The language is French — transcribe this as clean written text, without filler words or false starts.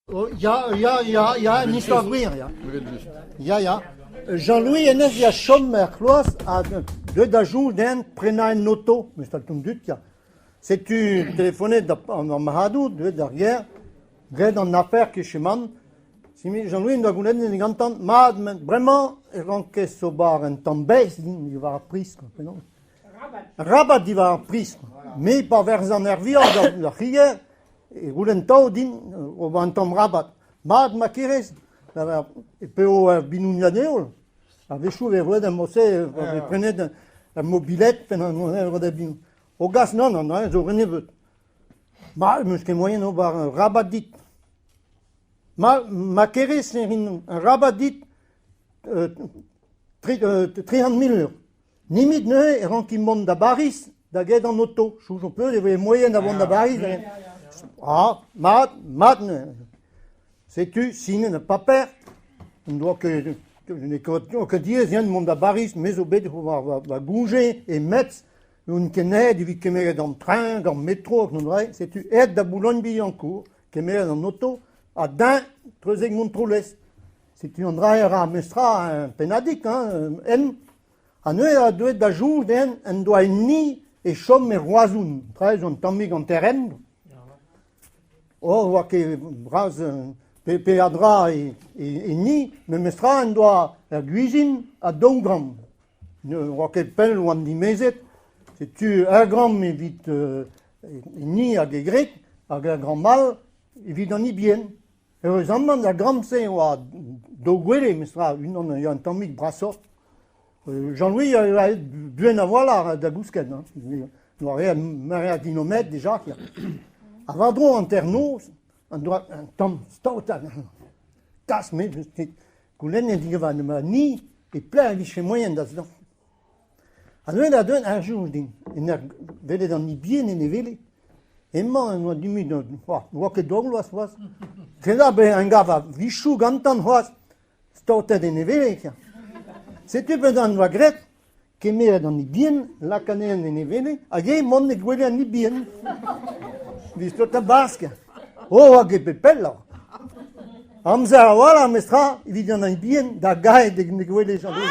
Ja, une histoire brille, ja. Jean-Louis Enes ja chom mercloas a deux d'ajou d'un prena une auto, mais c'est un doute, ja. C'est tu téléphoné en Mahadou, deux derrière, gré en affaire que chez man. Si Jean-Louis doit gouler une gantante, mais vraiment, ranké so bar un tombé, il va pris, non? Rabat il va pris, mais pas vers un nervier, la rivière. E goulentou din o bantom rabat. Mad makirez, e peo binuniadeol. A vechou ve roed am mosse, ve prenet a mobilette pen an roed a bin. O gas non, zo renevet. Mal, meus ket moyen o bar rabat dit. Mal, makirez un rabat dit 300.000 €. Nimit ne e ranki mont da baris, da get an auto. Chou on peut, e moyen d'avant da baris. Ah, mat, sais-tu, signe ne pas perdre. On doit que dire, vient de mon baris, mais au bête, va bouger et mettre une kened, du kemer dans le train, dans le métro, sais-tu, aide de Boulogne-Billancourt, kemer dans l'auto, à d'un, trezeg Montroles. Si tu andras à mestra un penadic, à nous, à deux d'ajout, un doit ni et chom et roisoun, très on tombé en terrain. Oh, voit que bras péadra et ni, mais mestra on doit la cuisine à 2 grammes. Voit que pelle ou en dimezet, c'est tu 1 gramme mais vite ni à grec, à grand mal, et vite en y bien. Heureusement, la gramme c'est à 2 gueule, mestra, il y a un tombé de brassot. Jean-Louis a bien à voir là, d'Agousken, il doit rien à kilomètres déjà. Avant de en terno, on doit un temps stout, casse, mais Goulen et dit ni et plein de chez moyen d'azdan. Alors il a donné un jour, il a vélé dans les biens et les vélés. Et moi, on a dit, mais voit que Douglas was. C'est là, un gars va vichou, gantan was, stout et les vélés. C'est tu peux dans la grette, qui met dans les biens, la cannelle et les vélés, à y mon et Goulen en les biens. Visto tabasca. Oh, che bello! Amza, voilà, mestra, il vit dans un bien, da gaille de Goulet Jean-Louis.